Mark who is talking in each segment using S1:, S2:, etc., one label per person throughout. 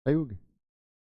S1: सही होगी।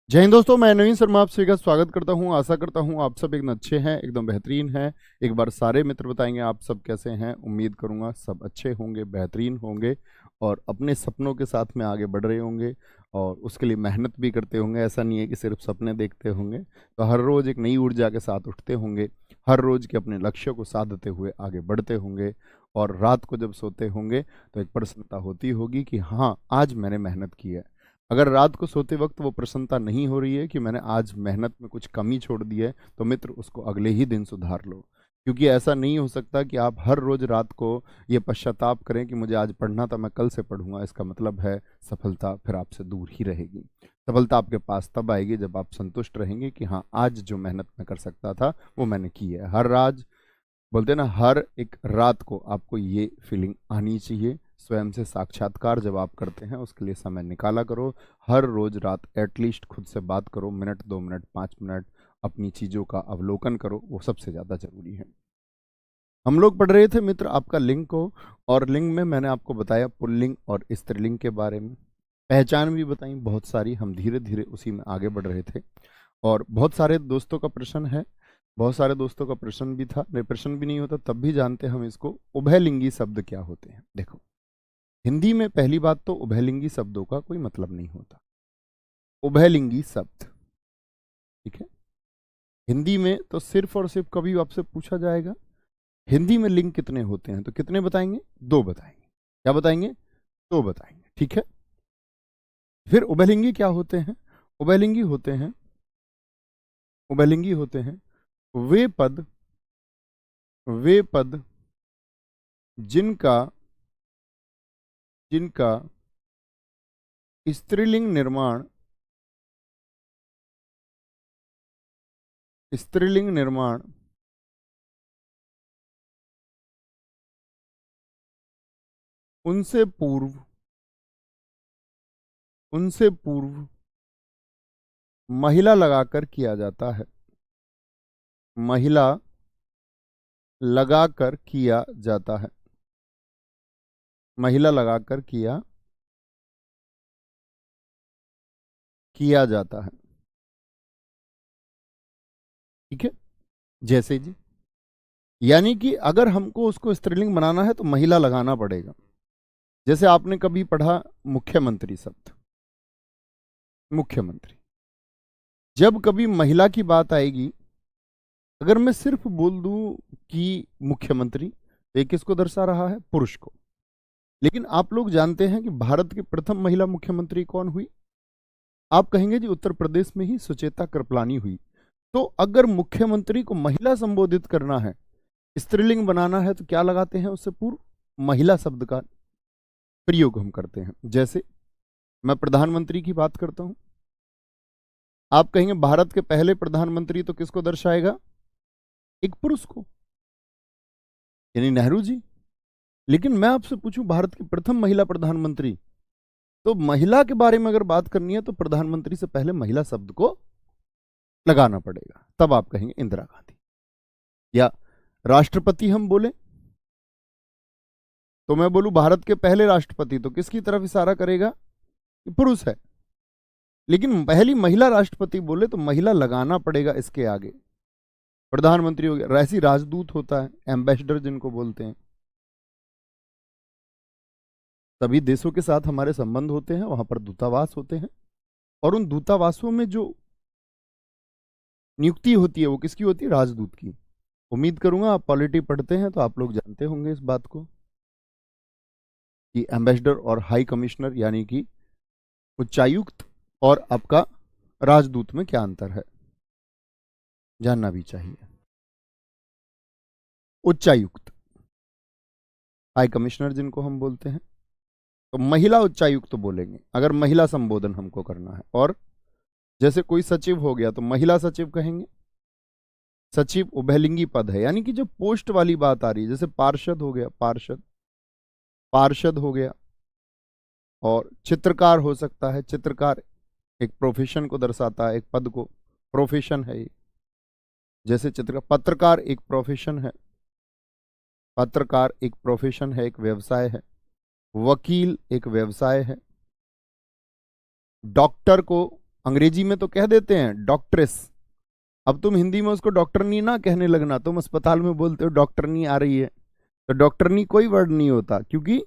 S1: जय हिंद दोस्तों, मैं नवीन शर्मा आप सभी का स्वागत करता हूं। आशा करता हूं आप सब एकदम अच्छे हैं, एकदम बेहतरीन हैं। एक बार सारे मित्र बताएंगे आप सब कैसे हैं। उम्मीद करूंगा सब अच्छे होंगे, बेहतरीन होंगे और अपने सपनों के साथ में आगे बढ़ रहे होंगे और उसके लिए मेहनत भी करते होंगे। ऐसा नहीं है कि सिर्फ सपने देखते होंगे, तो हर रोज़ एक नई ऊर्जा के साथ उठते होंगे, हर रोज़ के अपने लक्ष्य को साधते हुए आगे बढ़ते होंगे। और रात को जब सोते होंगे तो एक प्रसन्नता होती होगी कि हाँ, आज मैंने मेहनत की है। अगर रात को सोते वक्त वो प्रसन्नता नहीं हो रही है कि मैंने आज मेहनत में कुछ कमी छोड़ दी है, तो मित्र उसको अगले ही दिन सुधार लो। क्योंकि ऐसा नहीं हो सकता कि आप हर रोज रात को ये पश्चाताप करें कि मुझे आज पढ़ना था, मैं कल से पढ़ूंगा। इसका मतलब है सफलता फिर आपसे दूर ही रहेगी। सफलता आपके पास तब आएगी जब आप संतुष्ट रहेंगे कि हाँ, आज जो मेहनत मैं कर सकता था वो मैंने की है। हर राज बोलते हैं ना, हर एक रात को आपको ये फीलिंग आनी चाहिए। स्वयं से साक्षात्कार जब आप करते हैं उसके लिए समय निकाला करो। हर रोज रात एटलीस्ट खुद से बात करो, मिनट 2 मिनट 5 मिनट अपनी चीज़ों का अवलोकन करो, वो सबसे ज़्यादा जरूरी है। हम लोग पढ़ रहे थे मित्र आपका लिंग को, और लिंग में मैंने आपको बताया पुल्लिंग और स्त्रीलिंग के बारे में, पहचान भी बताई बहुत सारी। हम धीरे धीरे उसी में आगे बढ़ रहे थे और बहुत सारे दोस्तों का प्रश्न है, बहुत सारे दोस्तों का प्रश्न भी था। प्रश्न भी नहीं होता तब भी जानते हम इसको, उभयलिंगी शब्द क्या होते हैं। देखो, हिंदी में पहली बात तो उभयलिंगी शब्दों का कोई मतलब नहीं होता। उभयलिंगी शब्द, ठीक है, हिंदी में तो सिर्फ और सिर्फ कभी आपसे पूछा जाएगा हिंदी में लिंग कितने होते हैं, तो कितने बताएंगे? दो बताएंगे। क्या बताएंगे? दो बताएंगे, ठीक है। फिर उभयलिंगी क्या होते हैं? उभयलिंगी होते हैं, उभयलिंगी होते हैं वे पद, वे पद जिनका जिनका स्त्रीलिंग निर्माण, स्त्रीलिंग निर्माण उनसे पूर्व, उनसे पूर्व महिला लगाकर किया जाता है, महिला लगाकर किया जाता है, महिला लगाकर किया जाता है, ठीक है। जैसे जी, यानी कि अगर हमको उसको स्त्रीलिंग बनाना है तो महिला लगाना पड़ेगा। जैसे आपने कभी पढ़ा मुख्यमंत्री शब्द, मुख्यमंत्री, जब कभी महिला की बात आएगी, अगर मैं सिर्फ बोल दूं कि मुख्यमंत्री, तो ये किसको दर्शा रहा है? पुरुष को। लेकिन आप लोग जानते हैं कि भारत की प्रथम महिला मुख्यमंत्री कौन हुई? आप कहेंगे जी उत्तर प्रदेश में ही सुचेता कृपलानी हुई। तो अगर मुख्यमंत्री को महिला संबोधित करना है, स्त्रीलिंग बनाना है, तो क्या लगाते हैं? उससे पूर्व महिला शब्द का प्रयोग हम करते हैं। जैसे मैं प्रधानमंत्री की बात करता हूं, आप कहेंगे भारत के पहले प्रधानमंत्री, तो किसको दर्शाएगा? एक पुरुष को, यानी नेहरू जी। लेकिन मैं आपसे पूछूं भारत की प्रथम महिला प्रधानमंत्री, तो महिला के बारे में अगर बात करनी है तो प्रधानमंत्री से पहले महिला शब्द को लगाना पड़ेगा, तब आप कहेंगे इंदिरा गांधी। या राष्ट्रपति हम बोले, तो मैं बोलूं भारत के पहले राष्ट्रपति, तो किसकी तरफ इशारा करेगा? कि पुरुष है। लेकिन पहली महिला राष्ट्रपति बोले तो महिला लगाना पड़ेगा इसके आगे। प्रधानमंत्री हो गया, ऐसी राजदूत होता है, एम्बेसडर जिनको बोलते हैं। सभी देशों के साथ हमारे संबंध होते हैं, वहां पर दूतावास होते हैं, और उन दूतावासों में जो नियुक्ति होती है वो किसकी होती है? राजदूत की। उम्मीद करूंगा आप पॉलिटी पढ़ते हैं तो आप लोग जानते होंगे इस बात को कि एम्बेसडर और हाई कमिश्नर यानी कि उच्चायुक्त और आपका राजदूत में क्या अंतर है, जानना भी चाहिए। उच्चायुक्त, हाई कमिश्नर जिनको हम बोलते हैं, तो महिला उच्चायुक्त तो बोलेंगे अगर महिला संबोधन हमको करना है। और जैसे कोई सचिव हो गया तो महिला सचिव कहेंगे। सचिव उभयलिंगी पद है, यानी कि जो पोस्ट वाली बात आ रही है, जैसे पार्षद हो गया, पार्षद, पार्षद हो गया। और चित्रकार हो सकता है, चित्रकार एक प्रोफेशन को दर्शाता है, एक पद को, प्रोफेशन है ये। जैसे चित्रकार, पत्रकार एक प्रोफेशन है, पत्रकार एक प्रोफेशन है, एक व्यवसाय है। वकील एक व्यवसाय है, डॉक्टर को अंग्रेजी में तो कह देते हैं डॉक्ट्रेस, अब तुम हिंदी में उसको डॉक्टरनी ना कहने लगना, तुम अस्पताल में बोलते हो डॉक्टरनी आ रही है, तो डॉक्टरनी कोई वर्ड नहीं होता, क्योंकि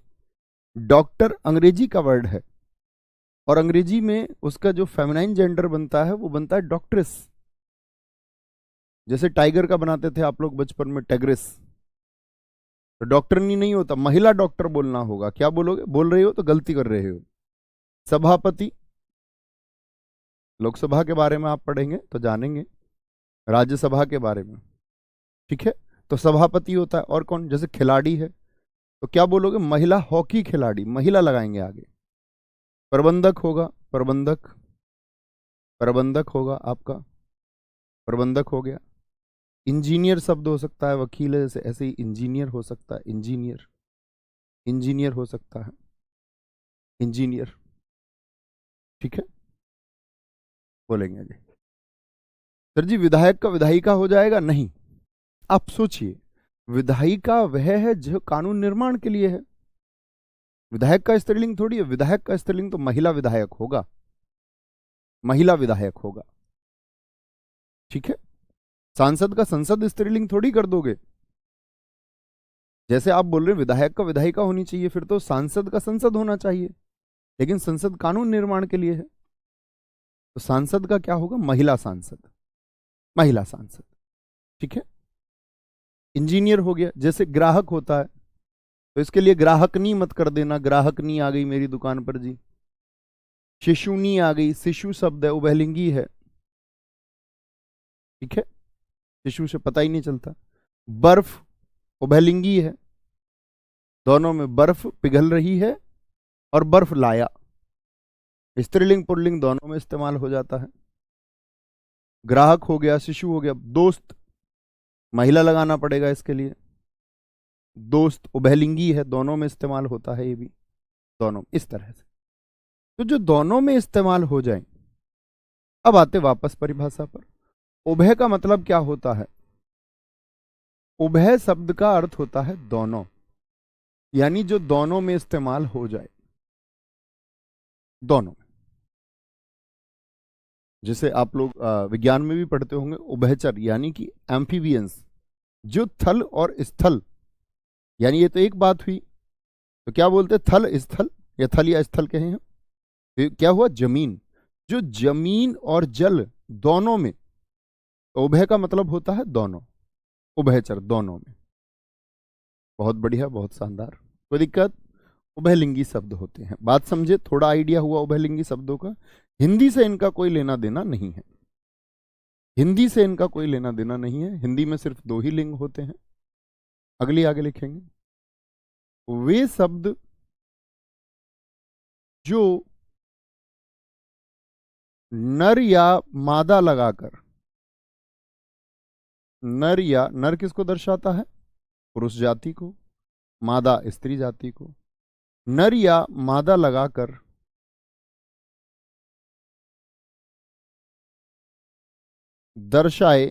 S1: डॉक्टर अंग्रेजी का वर्ड है और अंग्रेजी में उसका जो फेमिनाइन जेंडर बनता है वो बनता है डॉक्ट्रेस। जैसे टाइगर का बनाते थे आप लोग बचपन में टेग्रेस, तो डॉक्टरनी नहीं होता, महिला डॉक्टर बोलना होगा। क्या बोलोगे, बोल रहे हो तो गलती कर रहे हो। सभापति, लोकसभा के बारे में आप पढ़ेंगे तो जानेंगे, राज्यसभा के बारे में, ठीक है, तो सभापति होता है। और कौन, जैसे खिलाड़ी है तो क्या बोलोगे, महिला हॉकी खिलाड़ी, महिला लगाएंगे आगे। प्रबंधक होगा, प्रबंधक, प्रबंधक होगा आपका, प्रबंधक हो गया। इंजीनियर शब्द हो सकता है, वकील है जैसे, ऐसे ही इंजीनियर हो सकता है, इंजीनियर, इंजीनियर हो सकता है, इंजीनियर, ठीक है, बोलेंगे जी। सर जी विधायक का विधायिका हो जाएगा, नहीं। आप सोचिए, विधायिका वह है जो कानून निर्माण के लिए है, विधायक का स्त्रीलिंग थोड़ी है, विधायक का स्त्रीलिंग तो महिला विधायक होगा, महिला विधायक होगा, ठीक है। सांसद का संसद स्त्रीलिंग थोड़ी कर दोगे, जैसे आप बोल रहे हैं विधायक का विधायिका होनी चाहिए, फिर तो सांसद का संसद होना चाहिए, लेकिन संसद कानून निर्माण के लिए है, तो सांसद का क्या होगा, महिला सांसद, महिला सांसद, ठीक है। इंजीनियर हो गया, जैसे ग्राहक होता है तो इसके लिए ग्राहकनी मत कर देना, ग्राहकनी आ गई मेरी दुकान पर जी। शिशुनी आ गई, शिशु शब्द है, उभयलिंगी है, ठीक है, शिशु से पता ही नहीं चलता। बर्फ उभयलिंगी है, दोनों में बर्फ पिघल रही है और बर्फ लाया, स्त्रीलिंग पुल्लिंग दोनों में इस्तेमाल हो जाता है। ग्राहक हो गया, शिशु हो गया। दोस्त महिला लगाना पड़ेगा इसके लिए, दोस्त उभयलिंगी है, दोनों में इस्तेमाल होता है, ये भी दोनों इस तरह से। तो जो दोनों में इस्तेमाल हो जाए, अब आते वापस परिभाषा पर। उभय का मतलब क्या होता है, उभय शब्द का अर्थ होता है दोनों, यानी जो दोनों में इस्तेमाल हो जाए, दोनों में। जैसे आप लोग विज्ञान में भी पढ़ते होंगे, उभयचर यानी कि एम्फीबियंस, जो थल और स्थल, यानी ये तो एक बात हुई, तो क्या बोलते, थल स्थल, या थल या स्थल कहें हम, तो क्या हुआ, जमीन, जो जमीन और जल दोनों में, तो उभय का मतलब होता है दोनों, उभयचर दोनों में। बहुत बढ़िया, बहुत शानदार, कोई दिक्कत। उभयलिंगी शब्द होते हैं, बात समझे, थोड़ा आइडिया हुआ उभयलिंगी शब्दों का। हिंदी से इनका कोई लेना देना नहीं है, हिंदी से इनका कोई लेना देना नहीं है, हिंदी में सिर्फ दो ही लिंग होते हैं। अगली आगे लिखेंगे, वे शब्द जो नर या मादा लगाकर, नर या, नर किसको दर्शाता है, पुरुष जाति को, मादा स्त्री जाति को, नर या मादा लगाकर दर्शाए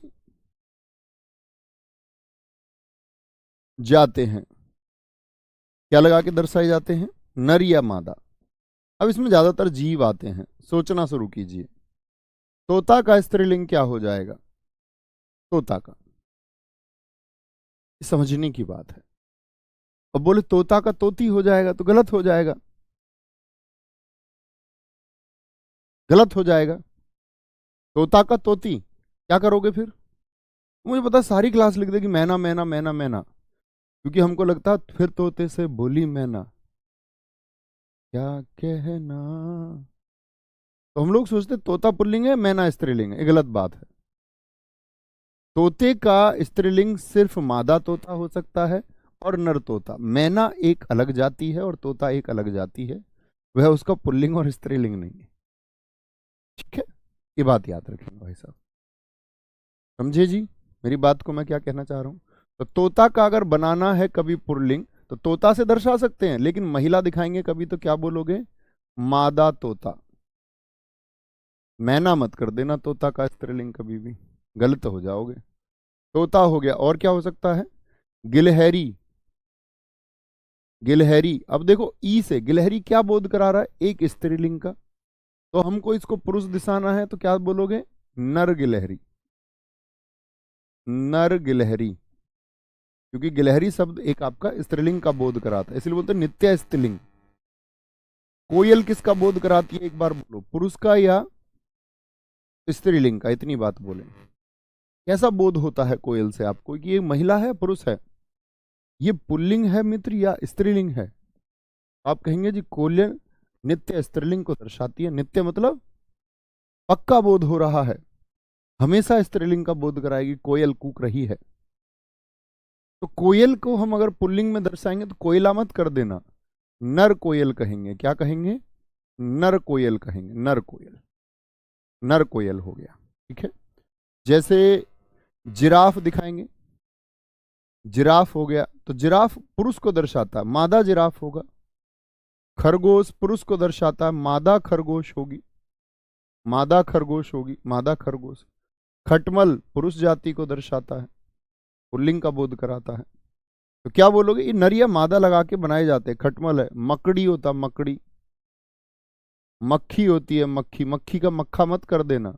S1: जाते हैं। क्या लगा के दर्शाए जाते हैं, नर या मादा। अब इसमें ज्यादातर जीव आते हैं, सोचना शुरू कीजिए। तोता का स्त्रीलिंग क्या हो जाएगा, तोता का, समझने की बात है। अब बोले तोता का तोती हो जाएगा तो गलत हो जाएगा, गलत हो जाएगा। तोता का तोती क्या करोगे फिर, मुझे पता सारी क्लास लिख देगी मैना मैना मैना मैना, क्योंकि हमको लगता है फिर तोते से बोली मैना क्या कहना, तो हम लोग सोचते तोता पुल्लिंग है मैना स्त्रीलिंग है, ये गलत बात है। तोते का स्त्रीलिंग सिर्फ मादा तोता हो सकता है और नर तोता, मैना एक अलग जाति है और तोता एक अलग जाति है, वह उसका पुल्लिंग और स्त्रीलिंग नहीं है, ठीक है, ये बात याद रखेंगे भाई साहब, समझे जी मेरी बात को, मैं क्या कहना चाह रहा हूं। तो तोता का अगर बनाना है कभी पुल्लिंग तो तोता से दर्शा सकते हैं, लेकिन महिला दिखाएंगे कभी तो क्या बोलोगे, मादा तोता, मैना मत कर देना तोता का स्त्रीलिंग, कभी भी गलत हो जाओगे। तोता हो गया, और क्या हो सकता है, गिलहरी, गिलहरी। अब देखो ई से गिलहरी क्या बोध करा रहा है, एक स्त्रीलिंग का, तो हमको इसको पुरुष दिखाना है तो क्या बोलोगे? नर गिलहरी। नर गिलहरी, क्योंकि गिलहरी शब्द एक आपका स्त्रीलिंग का बोध कराता है, इसलिए बोलते हैं नित्य स्त्रीलिंग। कोयल किसका बोध कराती है, एक बार बोलो, पुरुष का या स्त्रीलिंग का? इतनी बात बोले। कैसा बोध होता है कोयल से आपको कि ये महिला है पुरुष है, ये पुल्लिंग है मित्र या स्त्रीलिंग है? आप कहेंगे जी कोयल नित्य स्त्रीलिंग को दर्शाती है। नित्य मतलब पक्का बोध हो रहा है, हमेशा स्त्रीलिंग का बोध कराएगी, कोयल कूक रही है। तो कोयल को हम अगर पुल्लिंग में दर्शाएंगे तो कोयला मत कर देना, नर कोयल कहेंगे। क्या कहेंगे? नर कोयल कहेंगे। नर कोयल, नर कोयल हो गया। ठीक है, जैसे जिराफ दिखाएंगे, जिराफ हो गया तो जिराफ पुरुष को दर्शाता है, मादा जिराफ होगा। खरगोश पुरुष को दर्शाता है, मादा खरगोश होगी, मादा खरगोश होगी, मादा खरगोश। खटमल पुरुष जाति को दर्शाता है, पुल्लिंग का बोध कराता है। तो क्या बोलोगे? ये नर या मादा लगा के बनाए जाते हैं। खटमल है, मकड़ी होता, मकड़ी, मक्खी होती है, मक्खी, मक्खी का मक्खा मत कर देना,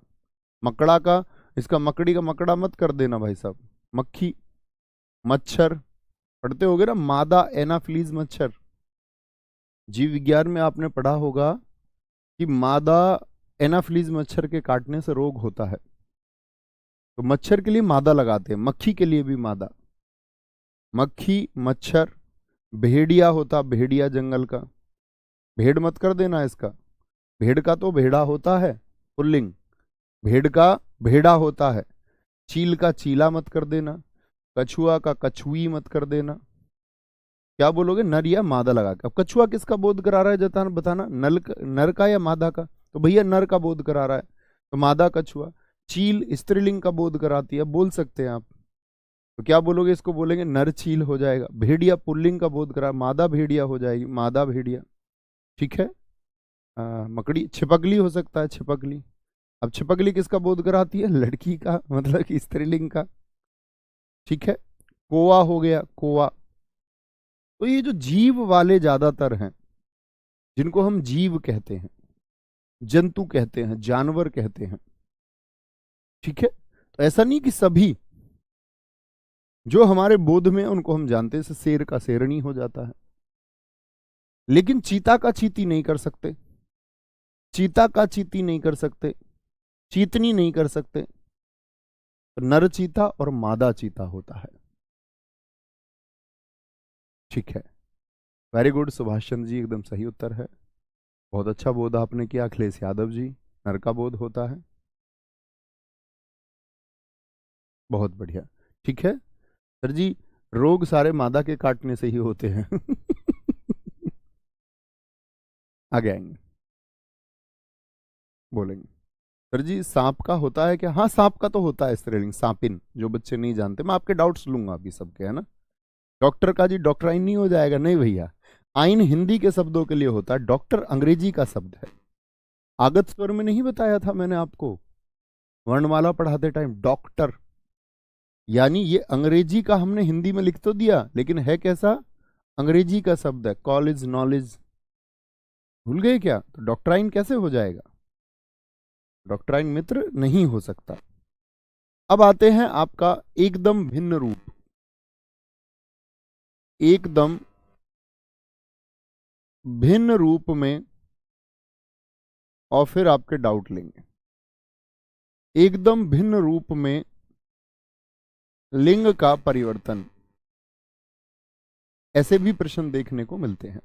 S1: मकड़ा का, इसका मकड़ी का मकड़ा मत कर देना भाई साहब। मक्खी, मच्छर पढ़ते होगे ना, मादा एनाफिलीज मच्छर। जीव विज्ञान में आपने पढ़ा होगा कि मादा एनाफिलीज मच्छर के काटने से रोग होता है, तो मच्छर के लिए मादा लगाते हैं, मक्खी के लिए भी मादा। मक्खी, मच्छर, भेड़िया होता, भेड़िया जंगल का, भेड़ मत कर देना इसका, भेड़ का तो भेड़ा होता है पुल्लिंग, भेड़ का भेड़ा होता है। चील का चीला मत कर देना, कछुआ का कछुई मत कर देना। क्या बोलोगे? नर या मादा लगा के। अब कछुआ किसका बोध करा रहा है जताना बताना, नर का या मादा का? तो भैया नर का बोध करा रहा है, तो मादा कछुआ। चील स्त्रीलिंग का बोध कराती है, बोल सकते हैं आप, तो क्या बोलोगे? इसको बोलेंगे नर चील हो जाएगा। भेड़िया पुल्लिंग का बोध करा, मादा भेड़िया हो जाएगी, मादा भेड़िया। ठीक है, मकड़ी, छिपकली हो सकता है, छिपकली। अब छिपकली किसका बोध कराती है? लड़की का, मतलब कि स्त्रीलिंग का। ठीक है, कोआ हो गया, कोआ। तो ये जो जीव वाले ज्यादातर हैं, जिनको हम जीव कहते हैं, जंतु कहते हैं, जानवर कहते हैं। ठीक है, तो ऐसा नहीं कि सभी जो हमारे बोध में उनको हम जानते हैं, जैसे शेर का शेरनी हो जाता है, लेकिन चीता का चीती नहीं कर सकते, चीता का चीती नहीं कर सकते, चीतनी नहीं कर सकते। तो नर चीता और मादा चीता होता है। ठीक है, वेरी गुड सुभाष चंद्र जी, एकदम सही उत्तर है। बहुत अच्छा बोध आपने किया। अखिलेश यादव जी, नर का बोध होता है। बहुत बढ़िया। ठीक है सर जी, रोग सारे मादा के काटने से ही होते हैं। आगे आएंगे, बोलेंगे। सर जी सांप का होता है क्या? हाँ सांप का तो होता है स्त्रीलिंग, सांपिन, जो बच्चे नहीं जानते। मैं आपके डाउट्स लूंगा अभी सबके, है ना। डॉक्टर का जी डॉक्टराइन नहीं हो जाएगा, नहीं भैया। आइन हिंदी के शब्दों के लिए होता है, डॉक्टर अंग्रेजी का शब्द है। आगत स्वर में नहीं बताया था मैंने आपको वर्णमाला पढ़ाते टाइम? डॉक्टर यानी ये अंग्रेजी का हमने हिंदी में लिख तो दिया, लेकिन है कैसा? अंग्रेजी का शब्द है। कॉलेज, नॉलेज, भूल गए क्या? तो डॉक्टराइन कैसे हो जाएगा? डॉक्टराइन मित्र नहीं हो सकता। अब आते हैं आपका एकदम भिन्न रूप, एकदम भिन्न रूप में, और फिर आपके डाउट लेंगे। एकदम भिन्न रूप में लिंग का परिवर्तन, ऐसे भी प्रश्न देखने को मिलते हैं,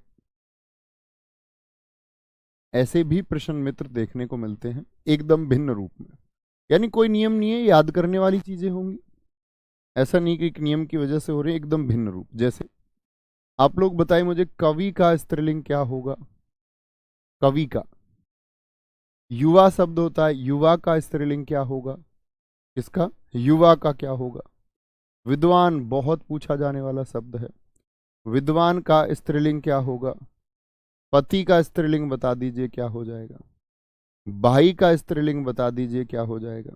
S1: ऐसे भी प्रश्न मित्र देखने को मिलते हैं एकदम भिन्न रूप में। यानी कोई नियम नहीं है, याद करने वाली चीजें होंगी, ऐसा नहीं कि एक नियम की वजह से हो रहे हैं। एकदम भिन्न रूप, जैसे आप लोग बताएं मुझे, कवि का स्त्रीलिंग क्या होगा? कवि का, युवा शब्द होता है, युवा का स्त्रीलिंग क्या होगा? किसका? युवा का क्या होगा? विद्वान बहुत पूछा जाने वाला शब्द है, विद्वान का स्त्रीलिंग क्या होगा? पति का स्त्रीलिंग बता दीजिए क्या हो जाएगा? भाई का स्त्रीलिंग बता दीजिए क्या हो जाएगा?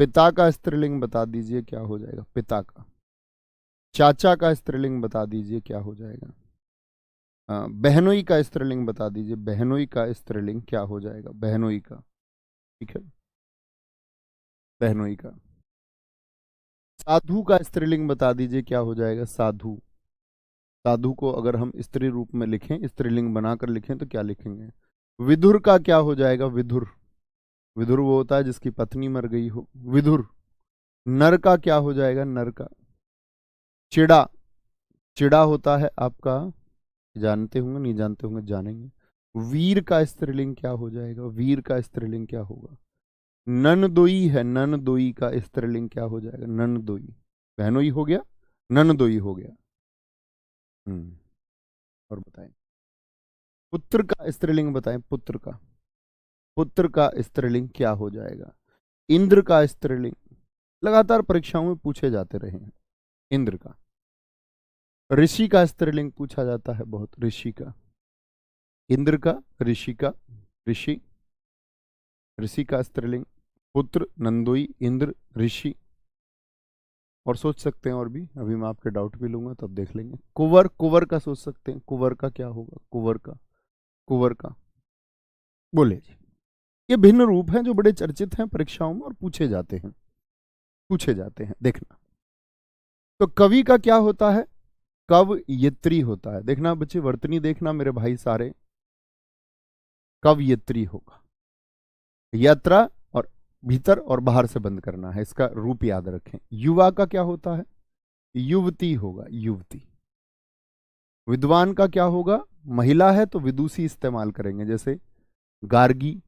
S1: पिता का स्त्रीलिंग बता दीजिए क्या हो जाएगा? पिता का। चाचा का स्त्रीलिंग बता दीजिए क्या हो जाएगा? बहनोई का स्त्रीलिंग बता दीजिए, बहनोई का स्त्रीलिंग क्या हो जाएगा, बहनोई का। ठीक है, बहनोई का। साधु का स्त्रीलिंग बता दीजिए क्या हो जाएगा, साधु। साधु को अगर हम स्त्री रूप में लिखें, स्त्रीलिंग बनाकर लिखें तो क्या लिखेंगे। विदुर का क्या हो जाएगा, विदुर। विदुर वो होता है जिसकी पत्नी मर गई हो, विदुर। नर का क्या हो जाएगा, नर का। चिड़ा, चिड़ा होता है आपका, जानते होंगे नहीं जानते होंगे, जानेंगे। वीर का स्त्रीलिंग क्या हो जाएगा, वीर का स्त्रीलिंग क्या होगा। ननदोई है, ननदोई का स्त्रीलिंग क्या हो जाएगा, ननदोई। बहनोई हो गया, ननदोई हो गया। और बताएं, पुत्र का स्त्रीलिंग बताएं, पुत्र का। पुत्र का स्त्रीलिंग क्या हो जाएगा। इंद्र का स्त्रीलिंग लगातार परीक्षाओं में पूछे जाते रहे हैं, इंद्र का। ऋषि का स्त्रीलिंग पूछा जाता है बहुत, ऋषि का। इंद्र का, ऋषि का, ऋषि। ऋषि का स्त्रीलिंग पुत्र, नंदोई, इंद्र, ऋषि। और सोच सकते हैं और भी, अभी मैं आपके डाउट भी लूंगा तब देख लेंगे। कुंवर, कुंवर का सोच सकते हैं, कुंवर का क्या होगा, कुंवर का। कुंवर का बोले जी। ये भिन्न रूप हैं जो बड़े चर्चित हैं परीक्षाओं में और पूछे जाते हैं, पूछे जाते हैं, देखना। तो कवि का क्या होता है, कवयित्री होता है। देखना बच्चे, वर्तनी देखना मेरे भाई सारे, कवयित्री होगा। यात्रा और भीतर और बाहर से बंद करना है, इसका रूप याद रखें। युवा का क्या होता है, युवती होगा, युवती। विद्वान का क्या होगा, महिला है तो विदुषी इस्तेमाल करेंगे, जैसे गार्गी,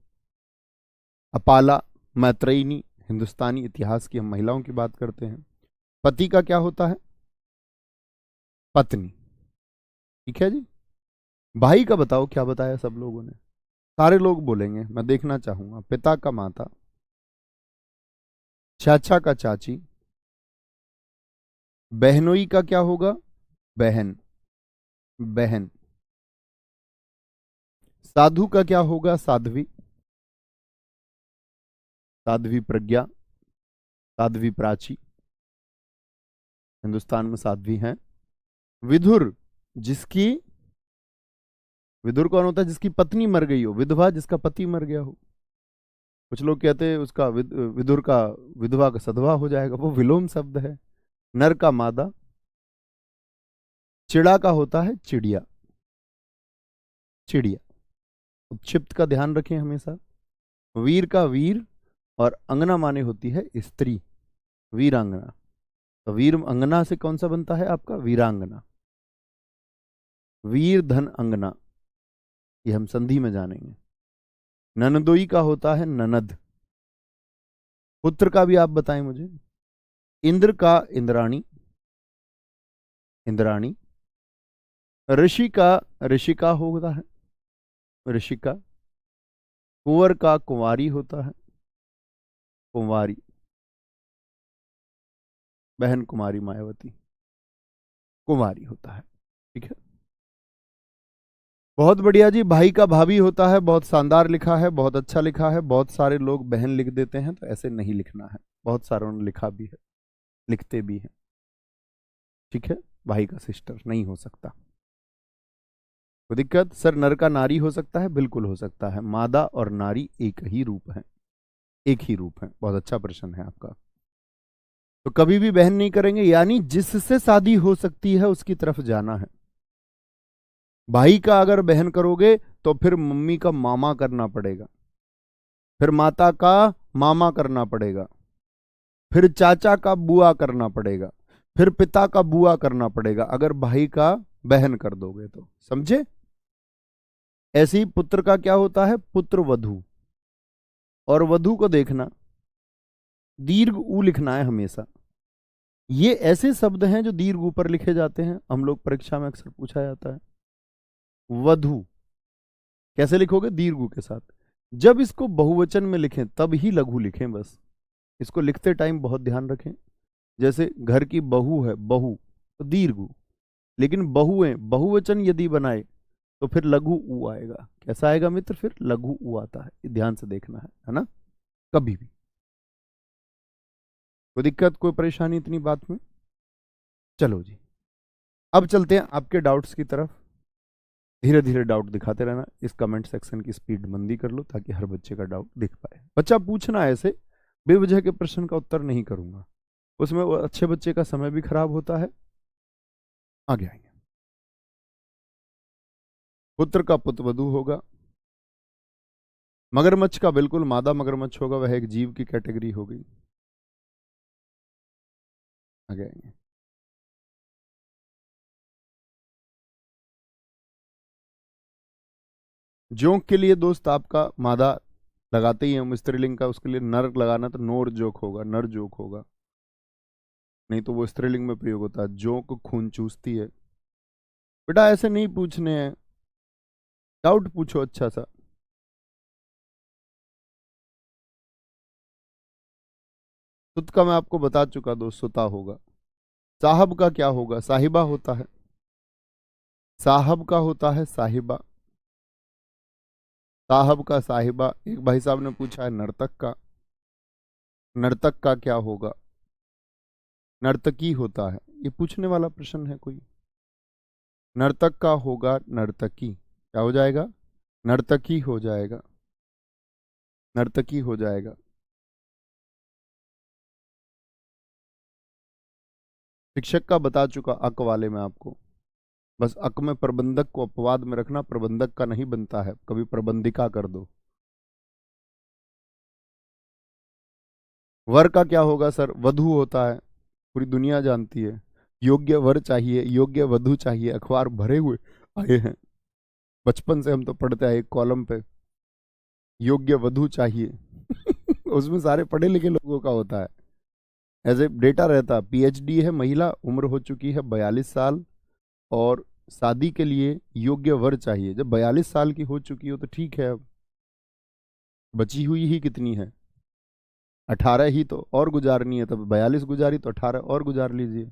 S1: अपाला, मैत्रेयनी। हिंदुस्तानी इतिहास की हम महिलाओं की बात करते हैं। पति का क्या होता है, पत्नी। ठीक है जी। भाई का बताओ क्या बताया सब लोगों ने, सारे लोग बोलेंगे, मैं देखना चाहूंगा। पिता का माता, चाचा का चाची। बहनोई का क्या होगा, बहन, बहन। साधु का क्या होगा, साध्वी, साध्वी प्रज्ञा, साध्वी प्राची। हिंदुस्तान में साध्वी हैं। विधुर, जिसकी, विधुर कौन होता है, जिसकी पत्नी मर गई हो। विधवा, जिसका पति मर गया हो। कुछ लोग कहते हैं उसका विधुर का विधवा का सधवा हो जाएगा, वो विलोम शब्द है। नर का मादा। चिड़ा का होता है चिड़िया, चिड़िया। उपक्षिप्त का ध्यान रखें हमेशा। वीर का वीर, और अंगना माने होती है स्त्री, वीरांगना। तो वीर अंगना से कौन सा बनता है आपका, वीरांगना। वीर धन अंगना, ये हम संधि में जानेंगे। ननदोई का होता है ननद। पुत्र का भी आप बताएं मुझे। इंद्र का इंद्राणी, इंद्राणी। ऋषि का ऋषिका होता है, ऋषिका। कुंवर का कुंवारी होता है, कुंवारी। बहन कुमारी, मायावती, कुंवारी होता है। ठीक है, बहुत बढ़िया जी। भाई का भाभी होता है, बहुत शानदार लिखा है, बहुत अच्छा लिखा है। बहुत सारे लोग बहन लिख देते हैं, तो ऐसे नहीं लिखना है, बहुत सारों ने लिखा भी है, लिखते भी हैं। ठीक है, भाई का सिस्टर नहीं हो सकता, कोई दिक्कत। सर नर का नारी हो सकता है, बिल्कुल हो सकता है। मादा और नारी एक ही रूप है, एक ही रूप है। बहुत अच्छा प्रश्न है आपका। तो कभी भी बहन नहीं करेंगे, यानी जिससे शादी हो सकती है उसकी तरफ जाना है। भाई का अगर बहन करोगे तो फिर मम्मी का मामा करना पड़ेगा, फिर माता का मामा करना पड़ेगा, फिर चाचा का बुआ करना पड़ेगा, फिर पिता का बुआ करना पड़ेगा, अगर भाई का बहन कर दोगे तो। समझे। ऐसे ही पुत्र का क्या होता है, पुत्र वधु। और वधु को देखना, दीर्घ ऊ लिखना है हमेशा। ये ऐसे शब्द हैं जो दीर्घ ऊपर लिखे जाते हैं, हम लोग परीक्षा में अक्सर पूछा जाता है। वधु कैसे लिखोगे, दीर्घ ऊ के साथ। जब इसको बहुवचन में लिखें तब ही लघु लिखें, बस इसको लिखते टाइम बहुत ध्यान रखें। जैसे घर की बहू है, बहू, तो दीर्घ ऊ। लेकिन बहुएं बहुवचन यदि बनाए तो फिर लघु ऊ आएगा। कैसा आएगा मित्र, फिर लघु ऊ आता है, ये ध्यान से देखना है ना, कभी भी। कोई दिक्कत, कोई परेशानी इतनी बात में। चलो जी, अब चलते हैं आपके डाउट्स की तरफ। धीरे धीरे डाउट दिखाते रहना। इस कमेंट सेक्शन की स्पीड मंदी कर लो ताकि हर बच्चे का डाउट दिख पाए। बच्चा पूछना ऐसे बेवजह के प्रश्न का उत्तर नहीं करूंगा, उसमें वो अच्छे बच्चे का समय भी खराब होता है। आगे आएंगे। पुत्र का पुत्रवधू होगा। मगरमच्छ का बिल्कुल मादा मगरमच्छ होगा, वह एक जीव की कैटेगरी हो गई। आगे आएंगे। जोंक के लिए दोस्त आपका मादा लगाते ही हम स्त्रीलिंग का, उसके लिए नर लगाना तो नोर जोक होगा, नर जोक होगा, नहीं तो वो स्त्रीलिंग में प्रयोग होता है। जोंक खून चूसती है। बेटा ऐसे नहीं पूछने हैं, डाउट पूछो अच्छा सा। सुत का मैं आपको बता चुका दोस्त, सुता होगा। साहब का क्या होगा? साहिबा होता है। साहब का होता है साहिबा। साहब का साहिबा। एक भाई साहब ने पूछा है नर्तक का। नर्तक का क्या होगा? नर्तकी होता है। ये पूछने वाला प्रश्न है कोई? नर्तक का होगा नर्तकी। क्या हो जाएगा? नर्तकी हो जाएगा। नर्तकी हो जाएगा। शिक्षक का बता चुका अक वाले में आपको। बस अक में प्रबंधक को अपवाद में रखना, प्रबंधक का नहीं बनता है, कभी प्रबंधिका कर दो। वर का क्या होगा सर? वधु होता है, पूरी दुनिया जानती है। योग्य वर चाहिए, योग्य वधु चाहिए, अखबार भरे हुए आए हैं। बचपन से हम तो पढ़ते आए एक कॉलम पे, योग्य वधु चाहिए। उसमें सारे पढ़े लिखे लोगों का होता है, ऐसे डेटा रहता। पीएचडी है महिला, उम्र हो चुकी है 42 साल, और शादी के लिए योग्य वर चाहिए। जब 42 साल की हो चुकी हो तो ठीक है, अब बची हुई ही कितनी है? 18 ही तो और गुजारनी है, तब 42 गुजारी तो 18 और गुजार लीजिए।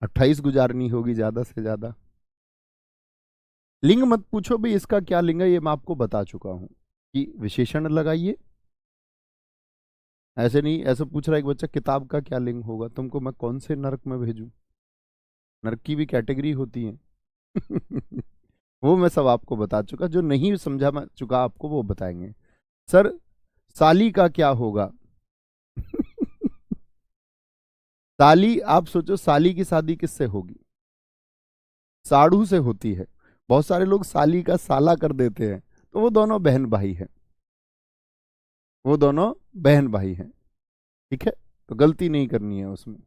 S1: 28 गुजारनी होगी ज्यादा से ज्यादा। लिंग मत पूछो भाई इसका क्या लिंग है, ये मैं आपको बता चुका हूं कि विशेषण लगाइए। ऐसे नहीं, ऐसे पूछ रहा है एक बच्चा किताब का क्या लिंग होगा, तुमको मैं कौन से नरक में भेजूं? नरक की भी कैटेगरी होती है। वो मैं सब आपको बता चुका, जो नहीं समझा मैं चुका आपको वो बताएंगे। सर साली का क्या होगा? साली, आप सोचो साली की शादी किससे होगी? साढ़ू से होती है। बहुत सारे लोग साली का साला कर देते हैं, तो वो दोनों बहन भाई हैं। वो दोनों बहन भाई हैं, ठीक है, तो गलती नहीं करनी है उसमें।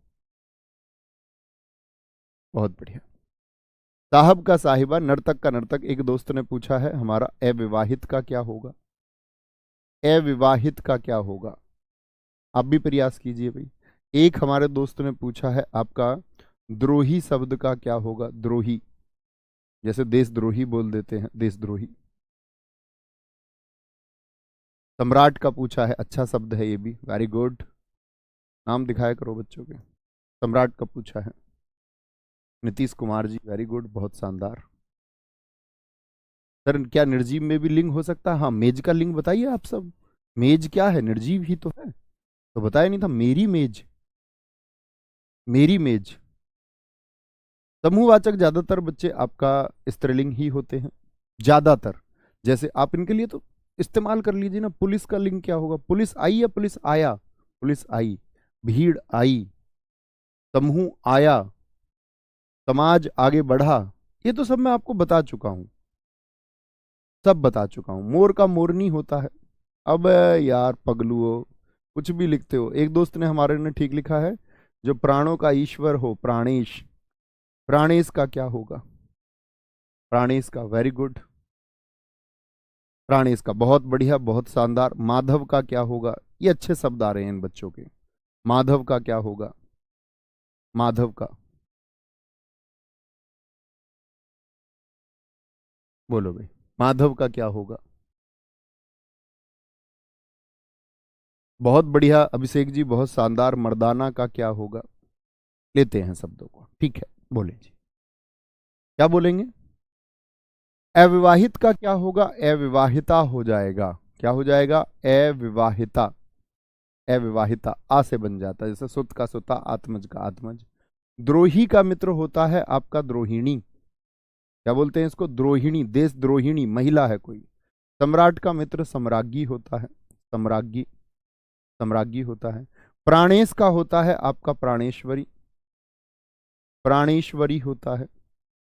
S1: बहुत बढ़िया। साहब का साहिबा, नर्तक का नर्तक। एक दोस्त ने पूछा है हमारा अविवाहित का क्या होगा? अविवाहित का क्या होगा? आप भी प्रयास कीजिए भाई। एक हमारे दोस्त ने पूछा है आपका द्रोही शब्द का क्या होगा? द्रोही, जैसे देशद्रोही बोल देते हैं, देशद्रोही। सम्राट का पूछा है, अच्छा शब्द है ये भी, वेरी गुड। नाम दिखाया करो बच्चों के। सम्राट का पूछा है नीतीश कुमार जी, वेरी गुड, बहुत शानदार। सर क्या निर्जीव में भी लिंग हो सकता है? हाँ, मेज का लिंग बताइए आप सब। मेज क्या है? निर्जीव ही तो है, तो बताया नहीं था? मेरी मेज, मेरी मेज। समूहवाचक ज्यादातर बच्चे आपका स्त्रीलिंग ही होते हैं, ज्यादातर। जैसे आप इनके लिए तो इस्तेमाल कर लीजिए ना, पुलिस का लिंग क्या होगा? पुलिस आई या पुलिस आया? पुलिस आई। भीड़ आई। समूह आया। समाज आगे बढ़ा। ये तो सब मैं आपको बता चुका हूं, सब बता चुका हूं। मोर का मोरनी होता है। अब यार पगलुओ, कुछ भी लिखते हो। एक दोस्त ने हमारे ने ठीक लिखा है, जो प्राणों का ईश्वर हो, प्राणेश। प्राणेश का क्या होगा? प्राणेश का, वेरी गुड। प्राणेश का बहुत बढ़िया, बहुत शानदार। माधव का क्या होगा? ये अच्छे शब्द आ रहे हैं इन बच्चों के। माधव का क्या होगा? माधव का बोलो भाई, माधव का क्या होगा? बहुत बढ़िया अभिषेक जी, बहुत शानदार। मर्दाना का क्या होगा? लेते हैं शब्दों को, ठीक है, बोले जी। क्या बोलेंगे? अविवाहित का क्या होगा? अविवाहिता हो जाएगा। क्या हो जाएगा? अविवाहिता। अविवाहिता आ से बन जाता है, जैसे सुत का सुता, आत्मज का आत्मज। द्रोही का मित्र होता है आपका द्रोहिणी। क्या बोलते हैं इसको, द्रोहिणी, देशद्रोहिणी महिला है कोई। सम्राट का मित्र सम्राज्ञी होता है, सम्राज्ञी, सम्राज्ञी होता है। प्राणेश का होता है आपका प्राणेश्वरी, प्राणेश्वरी होता है।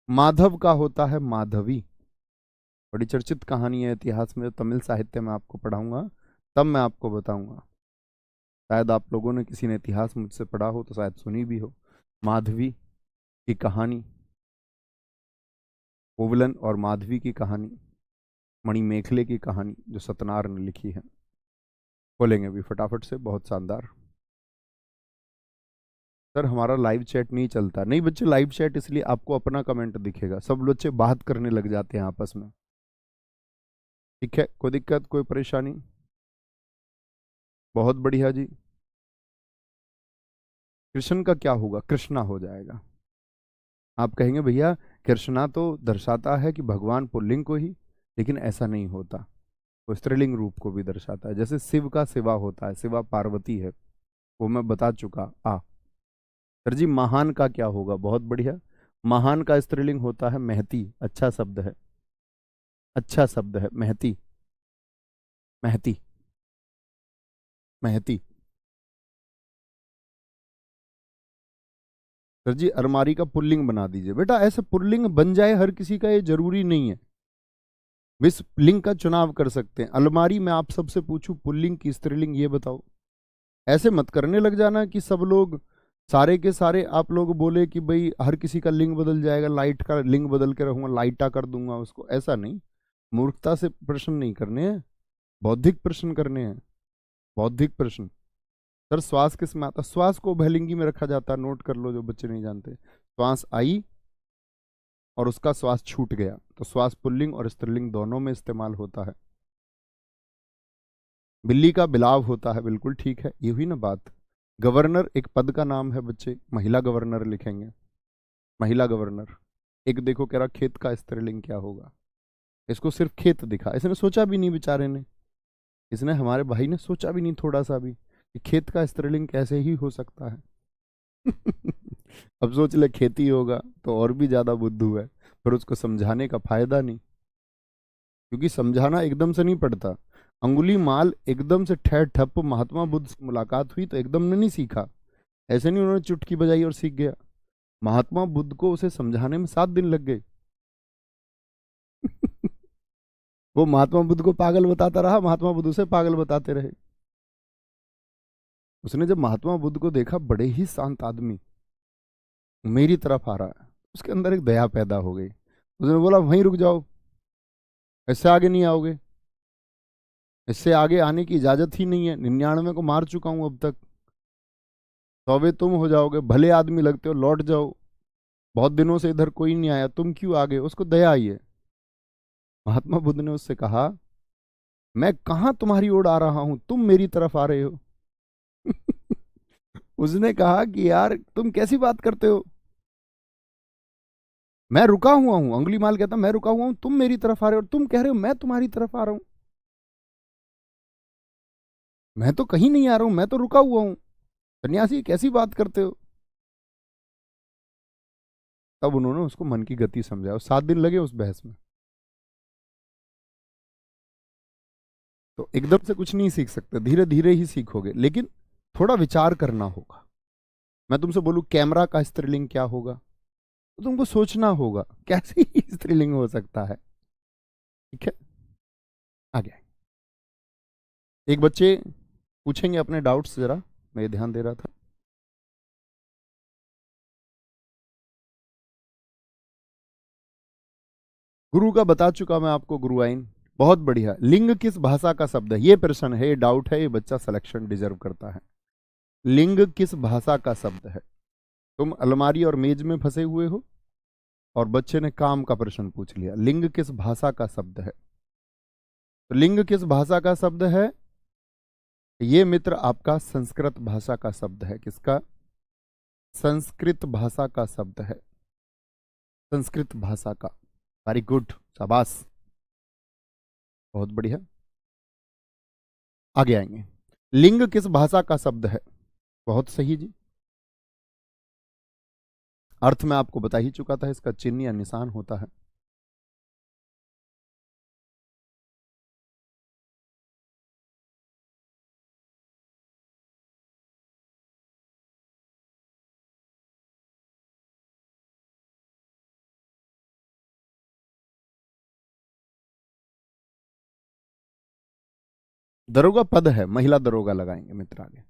S1: माधव का होता है माधवी, बड़ी चर्चित कहानी है इतिहास में, तमिल साहित्य में आपको पढ़ाऊंगा तब मैं आपको बताऊंगा। शायद आप लोगों ने किसी ने इतिहास मुझसे पढ़ा हो तो शायद सुनी भी हो माधवी की कहानी, कोवलन और माधवी की कहानी, मणिमेखले की कहानी जो सतनार ने लिखी है। खोलेंगे अभी फटाफट से, बहुत शानदार। सर हमारा लाइव चैट नहीं चलता। नहीं बच्चे, लाइव चैट इसलिए आपको अपना कमेंट दिखेगा, सब बच्चे बात करने लग जाते हैं आपस में। ठीक है, कोई दिक्कत कोई परेशानी? बहुत बढ़िया जी। कृष्ण का क्या होगा? कृष्णा हो जाएगा। आप कहेंगे भैया कृष्णा तो दर्शाता है कि भगवान पुल्लिंग को ही, लेकिन ऐसा नहीं होता, वो स्त्रीलिंग रूप को भी दर्शाता है। जैसे शिव का शिवा होता है, शिवा पार्वती है, वो मैं बता चुका। सर जी महान का क्या होगा? बहुत बढ़िया, महान का स्त्रीलिंग होता है महती। अच्छा शब्द है, अच्छा शब्द है महती, महती, महती। सर जी अलमारी का पुल्लिंग बना दीजिए। बेटा ऐसे पुल्लिंग बन जाए हर किसी का, ये जरूरी नहीं है, विस लिंग का चुनाव कर सकते हैं। अलमारी में आप सबसे पूछूं पुल्लिंग की स्त्रीलिंग ये बताओ। ऐसे मत करने लग जाना कि सब लोग सारे के सारे आप लोग बोले कि भाई हर किसी का लिंग बदल जाएगा, लाइट का लिंग बदल के रहूंगा, लाइटा कर दूंगा उसको। ऐसा नहीं, मूर्खता से प्रश्न नहीं करने हैं, बौद्धिक प्रश्न करने हैं, बौद्धिक प्रश्न। सर श्वास किस में आता? श्वास को उभयलिंगी में रखा जाता है, नोट कर लो जो बच्चे नहीं जानते। श्वास आई और उसका श्वास छूट गया, तो श्वास पुल्लिंग और स्त्रीलिंग दोनों में इस्तेमाल होता है। बिल्ली का बिलाव होता है, बिल्कुल ठीक है, ये हुई ना बात। गवर्नर एक पद का नाम है बच्चे, महिला गवर्नर लिखेंगे, महिला गवर्नर। एक देखो कह रहा खेत का स्त्रीलिंग क्या होगा, इसको सिर्फ खेत दिखा, इसने सोचा भी नहीं बेचारे ने, इसने हमारे भाई ने सोचा भी नहीं थोड़ा सा भी कि खेत का स्त्रीलिंग कैसे ही हो सकता है। अब सोच ले खेती होगा तो और भी ज्यादा बुद्धू है, पर उसको समझाने का फायदा नहीं, क्योंकि समझाना एकदम से नहीं पड़ता। अंगुली माल एकदम से ठहर ठप, महात्मा बुद्ध से मुलाकात हुई तो एकदम ने नहीं सीखा, ऐसे नहीं उन्होंने चुटकी बजाई और सीख गया। महात्मा बुद्ध को उसे समझाने में 7 दिन लग गए। वो महात्मा बुद्ध को पागल बताता रहा, महात्मा बुद्ध उसे पागल बताते रहे। उसने जब महात्मा बुद्ध को देखा, बड़े ही शांत आदमी मेरी तरफ आ रहा है, उसके अंदर एक दया पैदा हो गई। उसने बोला वहीं रुक जाओ, इससे आगे नहीं आओगे, इससे आगे आने की इजाजत ही नहीं है, 99 को मार चुका हूं अब तक, 100वें तुम हो जाओगे, भले आदमी लगते हो, लौट जाओ, बहुत दिनों से इधर कोई नहीं आया, तुम क्यों आ गए? उसको दया आई है। महात्मा बुद्ध ने उससे कहा मैं कहां तुम्हारी ओर आ रहा हूं, तुम मेरी तरफ आ रहे हो। उसने कहा कि यार तुम कैसी बात करते हो, मैं रुका हुआ हूं। अंगुली माल कहता मैं रुका हुआ हूं, तुम मेरी तरफ आ रहे हो, और तुम कह रहे हो मैं तुम्हारी तरफ आ रहा हूं। मैं तो कहीं नहीं आ रहा हूं, मैं तो रुका हुआ हूं, सन्यासी कैसी बात करते हो? तब उन्होंने उसको मन की गति समझाया, 7 दिन लगे उस बहस में। तो एकदम से कुछ नहीं सीख सकते, धीरे धीरे ही सीखोगे, लेकिन थोड़ा विचार करना होगा। मैं तुमसे बोलूं कैमरा का स्त्रीलिंग क्या होगा, तो तुमको सोचना होगा कैसे ही स्त्रीलिंग हो सकता है। ठीक है, आगे एक बच्चे पूछेंगे अपने डाउट्स, जरा मैं ध्यान दे रहा था। गुरु का बता चुका मैं आपको, गुरुआइन। बहुत बढ़िया। लिंग किस भाषा का शब्द है, ये प्रश्न है, ये डाउट है, ये बच्चा सिलेक्शन डिजर्व करता है। लिंग किस भाषा का शब्द है? तुम अलमारी और मेज में फंसे हुए हो और बच्चे ने काम का प्रश्न पूछ लिया। लिंग किस भाषा का शब्द है? तो लिंग किस भाषा का शब्द है? ये मित्र आपका संस्कृत भाषा का शब्द है। किसका? संस्कृत भाषा का शब्द है, संस्कृत भाषा का। वेरी गुड, शाबाश, बहुत बढ़िया। आगे आएंगे। लिंग किस भाषा का शब्द है? बहुत सही जी। अर्थ में आपको बता ही चुका था, इसका चिन्ह या निशान होता है दरोगा पद है, महिला दरोगा लगाएंगे मित्र आगे।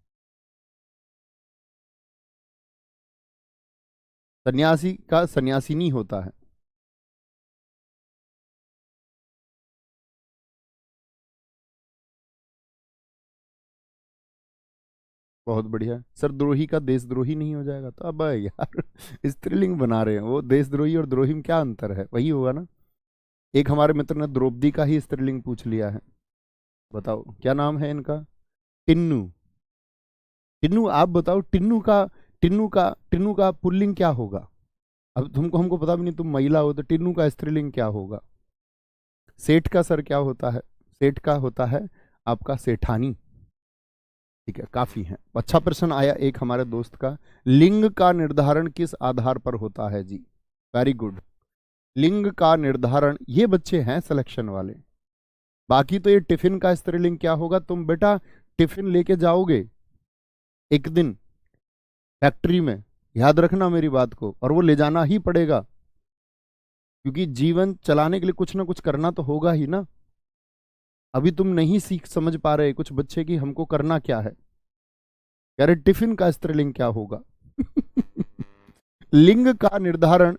S1: सन्यासी का सन्यासिनी होता है। बहुत बढ़िया सर। द्रोही का देशद्रोही नहीं हो जाएगा? तो अब यार स्त्रीलिंग बना रहे हैं, वो देशद्रोही और द्रोही में क्या अंतर है? वही होगा ना। एक हमारे मित्र ने द्रौपदी का ही स्त्रीलिंग पूछ लिया है। बताओ क्या नाम है इनका? टिन्नू। टिन्नू आप बताओ, टिन्नू का पुल्लिंग क्या होगा? अब तुमको हमको पता भी नहीं, तुम महिला हो, तो टिन्नू का स्त्रीलिंग क्या होगा? सेठ का सर क्या होता है? सेठ का होता है आपका सेठानी। ठीक है, काफी है। अच्छा प्रश्न आया एक हमारे दोस्त का, लिंग का निर्धारण किस आधार पर होता है जी? Very good. लिंग का निर्धारण, ये बच्चे हैं सिलेक्शन वाले। बाकी तो ये टिफिन का स्त्रीलिंग क्या होगा? तुम बेटा टिफिन लेके जाओगे एक दिन फैक्ट्री में, याद रखना मेरी बात को, और वो ले जाना ही पड़ेगा, क्योंकि जीवन चलाने के लिए कुछ ना कुछ करना तो होगा ही ना। अभी तुम नहीं सीख समझ पा रहे कुछ बच्चे की हमको करना क्या है। कह रहे टिफिन का स्त्रीलिंग क्या होगा? लिंग का निर्धारण,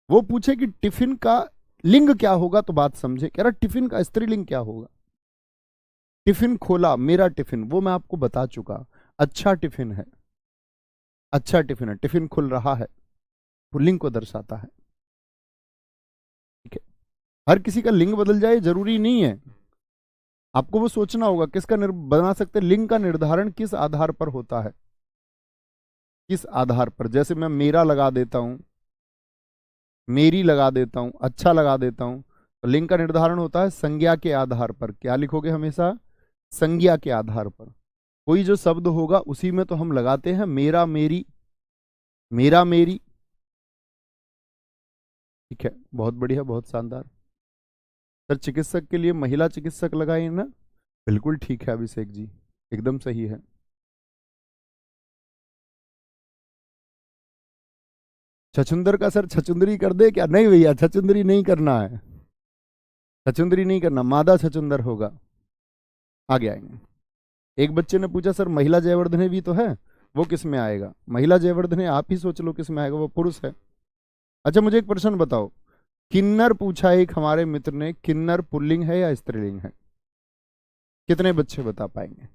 S1: वो पूछे कि टिफिन का लिंग क्या होगा तो बात समझे। कह रहा टिफिन का स्त्रीलिंग क्या होगा? टिफिन खोला, मेरा टिफिन, वो मैं आपको बता चुका। अच्छा टिफिन है, अच्छा टिफिन है, टिफिन खुल रहा है, पुल्लिंग को दर्शाता है। ठीक है, हर किसी का लिंग बदल जाए जरूरी नहीं है। आपको वो सोचना होगा किसका बना सकते लिंग का निर्धारण किस आधार पर होता है, किस आधार पर। जैसे मैं मेरा लगा देता हूं, मेरी लगा देता हूं, अच्छा लगा देता हूं, तो लिंग का निर्धारण होता है संज्ञा के आधार पर। क्या लिखोगे हमेशा? संज्ञा के आधार पर। कोई जो शब्द होगा उसी में तो हम लगाते हैं मेरा मेरी, मेरा मेरी। ठीक है, बहुत बढ़िया, बहुत शानदार। सर चिकित्सक के लिए महिला चिकित्सक लगाए ना? बिल्कुल ठीक है अभिषेक जी, एकदम सही है। छछुंदर का सर छछुंदरी कर दे क्या? नहीं भैया, छछुंदरी नहीं करना है, छछुंदरी नहीं करना, मादा छछुंदर होगा। आगे आएंगे। एक बच्चे ने पूछा सर महिला जयवर्धने भी तो है, वो किस में आएगा? महिला जयवर्धने आप ही सोच लो किस में आएगा, वो पुरुष है। अच्छा मुझे एक प्रश्न बताओ, किन्नर पूछा एक हमारे मित्र ने, किन्नर पुल्लिंग है या स्त्रीलिंग है? कितने बच्चे बता पाएंगे?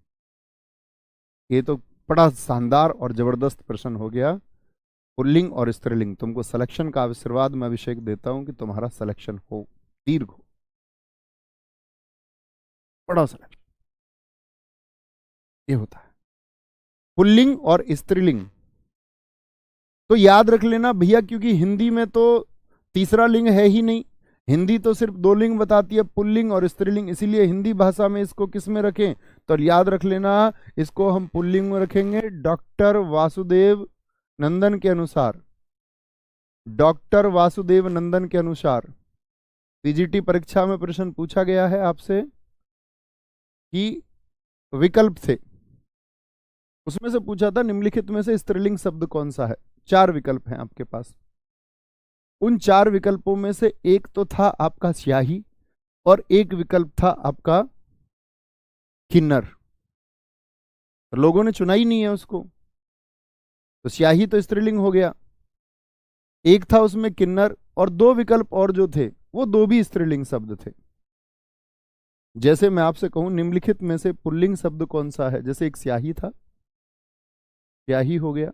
S1: ये तो बड़ा शानदार और जबरदस्त प्रश्न हो गया। पुल्लिंग और स्त्रीलिंग, तुमको सिलेक्शन का आशीर्वाद मैं अभिषेक देता हूं कि तुम्हारा सिलेक्शन हो, दीर्घ हो, बड़ा सिलेक्शन ये होता है। पुल्लिंग और स्त्रीलिंग तो याद रख लेना भैया, क्योंकि हिंदी में तो तीसरा लिंग है ही नहीं। हिंदी तो सिर्फ दो लिंग बताती है, पुल्लिंग और स्त्रीलिंग, इसीलिए हिंदी भाषा में इसको किस में रखें? तो याद रख लेना, इसको हम पुल्लिंग में रखेंगे डॉक्टर वासुदेव नंदन के अनुसार। डॉक्टर वासुदेव नंदन के अनुसार पीजीटी परीक्षा में प्रश्न पूछा गया है आपसे कि विकल्प थे, उसमें से पूछा था निम्नलिखित में से स्त्रीलिंग शब्द कौन सा है। चार विकल्प हैं आपके पास, उन चार विकल्पों में से एक तो था आपका स्याही, और एक विकल्प था आपका किन्नर। तो लोगों ने चुना ही नहीं है उसको, तो स्याही तो स्त्रीलिंग हो गया। एक था उसमें किन्नर, और दो विकल्प और जो थे वो दो भी स्त्रीलिंग शब्द थे। जैसे मैं आपसे कहूं निम्नलिखित में से पुल्लिंग शब्द कौन सा है, जैसे एक स्याही था, स्याही हो गया।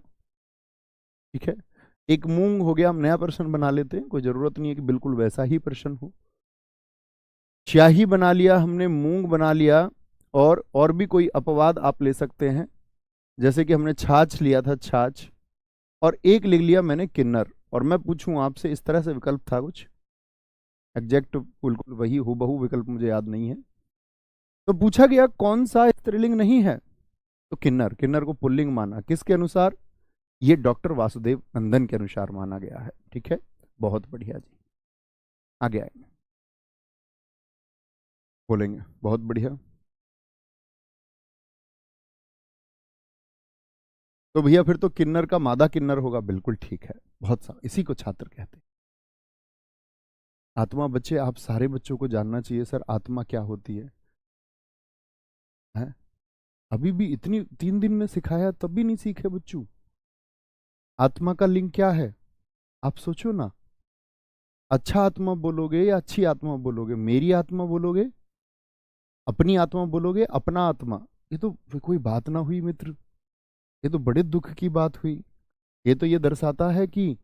S1: ठीक है, एक मूंग हो गया। हम नया प्रश्न बना लेते हैं, कोई जरूरत नहीं है कि बिल्कुल वैसा ही प्रश्न हो। स्याही बना लिया हमने, मूंग बना लिया, और भी कोई अपवाद आप ले सकते हैं, जैसे कि हमने छाछ लिया था, छाछ, और एक लिख लिया मैंने किन्नर। और मैं पूछूं आपसे, इस तरह से विकल्प था कुछ एग्जैक्ट बिल्कुल वही हूबहू विकल्प मुझे याद नहीं है। तो पूछा गया कौन सा स्त्रीलिंग नहीं है, तो किन्नर। किन्नर को पुल्लिंग माना, किसके अनुसार? ये डॉक्टर वासुदेव नंदन के अनुसार माना गया है। ठीक है, बहुत बढ़िया जी। आगे आएंगे, बोलेंगे, बहुत बढ़िया। तो भैया फिर तो किन्नर का मादा किन्नर होगा, बिल्कुल ठीक है, बहुत सारा, इसी को छात्र कहते हैं। आत्मा बच्चे, आप सारे बच्चों को जानना चाहिए सर आत्मा क्या होती है। है? अभी भी इतनी 3 दिन में सिखाया तब भी नहीं सीखे बच्चों। आत्मा का लिंग क्या है? आप सोचो ना, अच्छा आत्मा बोलोगे या अच्छी आत्मा बोलोगे? मेरी आत्मा बोलोगे, अपनी आत्मा बोलोगे, अपना आत्मा? ये तो कोई बात ना हुई मित्र, ये तो बड़े दुख की बात हुई। ये तो ये दर्शाता है कि